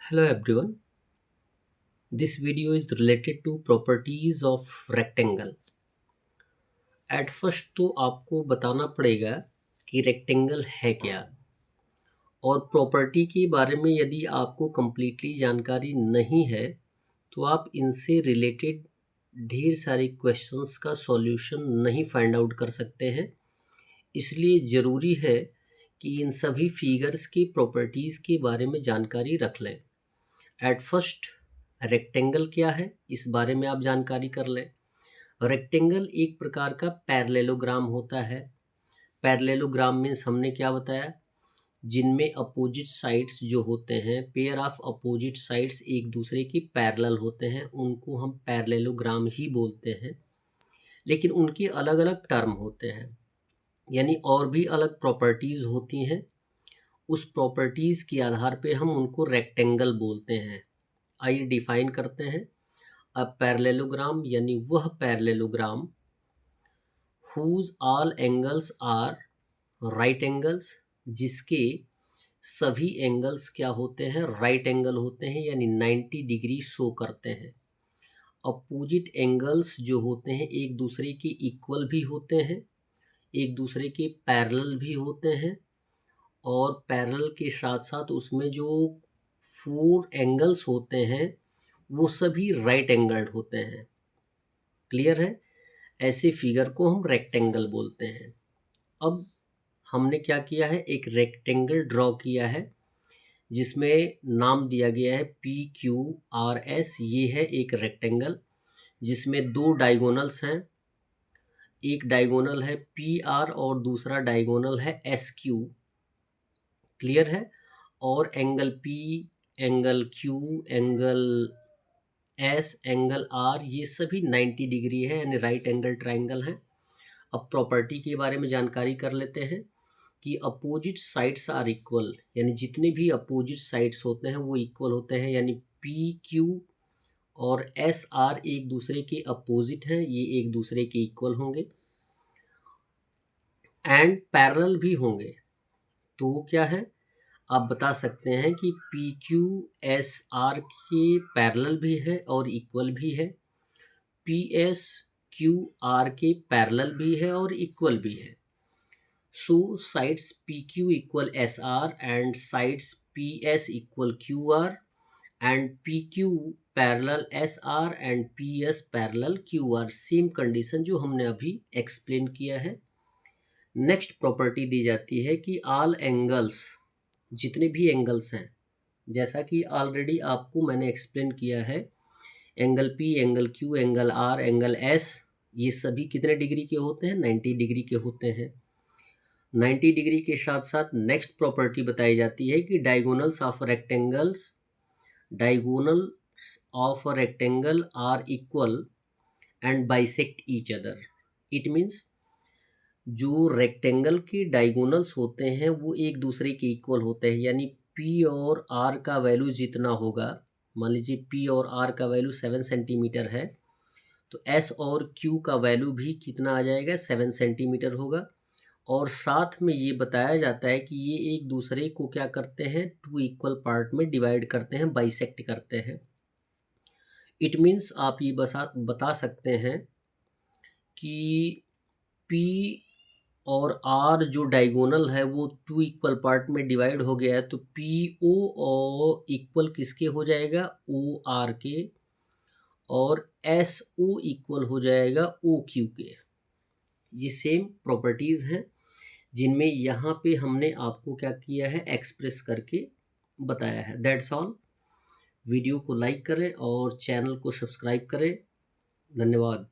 Hello everyone. This video is related to properties of rectangle. At first तो आपको बताना पड़ेगा कि रेक्टेंगल है क्या, और प्रॉपर्टी के बारे में यदि आपको कंप्लीटली जानकारी नहीं है तो आप इनसे रिलेटेड ढेर सारे क्वेश्चंस का सॉल्यूशन नहीं फाइंड आउट कर सकते हैं। इसलिए ज़रूरी है कि इन सभी फिगर्स की प्रॉपर्टीज़ के बारे में जानकारी रख लें। एट फर्स्ट रेक्टेंगल क्या है इस बारे में आप जानकारी कर लें। रेक्टेंगल एक प्रकार का पैरेललोग्राम होता है। पैरेललोग्राम मीन्स हमने क्या बताया, जिनमें अपोजिट साइड्स जो होते हैं, पेयर ऑफ अपोजिट साइड्स एक दूसरे की पैरेलल होते हैं, उनको हम पैरेललोग्राम ही बोलते हैं। लेकिन उनके अलग अलग टर्म होते हैं, यानी और भी अलग प्रॉपर्टीज़ होती हैं। उस प्रॉपर्टीज़ के आधार पे हम उनको रेक्टेंगल बोलते हैं। आइए डिफाइन करते हैं। अ पैरेललोग्राम यानी वह parallelogram whose all angles are right angles, जिसके सभी एंगल्स क्या होते हैं, राइट एंगल होते हैं, यानी 90 डिग्री शो करते हैं। अपोजिट एंगल्स जो होते हैं एक दूसरे के इक्वल भी होते हैं, एक दूसरे के पैरेलल भी होते हैं, और पैरेलल के साथ साथ उसमें जो 4 एंगल्स होते हैं वो सभी राइट एंगल्ड होते हैं। क्लियर है? ऐसे फिगर को हम रेक्टेंगल बोलते हैं। अब हमने क्या किया है, एक रेक्टेंगल ड्रॉ किया है जिसमें नाम दिया गया है PQRS। ये है एक रेक्टेंगल जिसमें दो डायगोनल्स हैं। एक डायगोनल है PR और दूसरा डायगोनल है SQ। क्लियर है? और angle P, angle Q, angle S, angle R, ये सभी 90 डिग्री है, यानी राइट एंगल ट्राइंगल है। अब प्रॉपर्टी के बारे में जानकारी कर लेते हैं कि अपोजिट साइड्स आर इक्वल, यानी जितने भी अपोजिट साइड्स होते हैं वो इक्वल होते हैं, यानी PQ और SR एक दूसरे के अपोजिट हैं, ये एक दूसरे के इक्वल होंगे एंड पैरेलल भी होंगे। तो वो क्या है, आप बता सकते हैं कि PQSR के पैरेलल भी है और इक्वल भी है, PSQR के पैरेलल भी है और इक्वल भी है। So sides PQ equal SR and sides PS equal QR and PQ parallel SR and PS parallel QR। Same condition जो हमने अभी एक्सप्लेन किया है। नेक्स्ट प्रॉपर्टी दी जाती है कि ऑल एंगल्स, जितने भी एंगल्स हैं, जैसा कि ऑलरेडी आपको मैंने एक्सप्लेन किया है, angle P, angle Q, angle R, angle S, ये सभी कितने डिग्री के होते हैं, 90 डिग्री के होते हैं। 90 डिग्री के साथ साथ नेक्स्ट प्रॉपर्टी बताई जाती है कि diagonals of rectangle are equal and bisect each other. It means जो रेक्टेंगल के डायगोनल्स होते हैं वो एक दूसरे के इक्वल होते हैं, यानी P और R का वैल्यू जितना होगा, मान लीजिए P और R का वैल्यू 7 सेंटीमीटर है, तो S और Q का वैल्यू भी कितना आ जाएगा, 7 सेंटीमीटर होगा। और साथ में ये बताया जाता है कि ये एक दूसरे को क्या करते हैं, 2 इक्वल पार्ट में डिवाइड करते हैं, बाइसेक्ट करते हैं। इट मीन्स आप ये बता सकते हैं कि P और R जो डायगोनल है वो 2 इक्वल पार्ट में डिवाइड हो गया है, तो PO और इक्वल किसके हो जाएगा, OR के, और SO इक्वल हो जाएगा OQ के। ये सेम प्रॉपर्टीज़ हैं जिनमें यहाँ पे हमने आपको क्या किया है, एक्सप्रेस करके बताया है। That's all. वीडियो को लाइक करें और चैनल को सब्सक्राइब करें। धन्यवाद।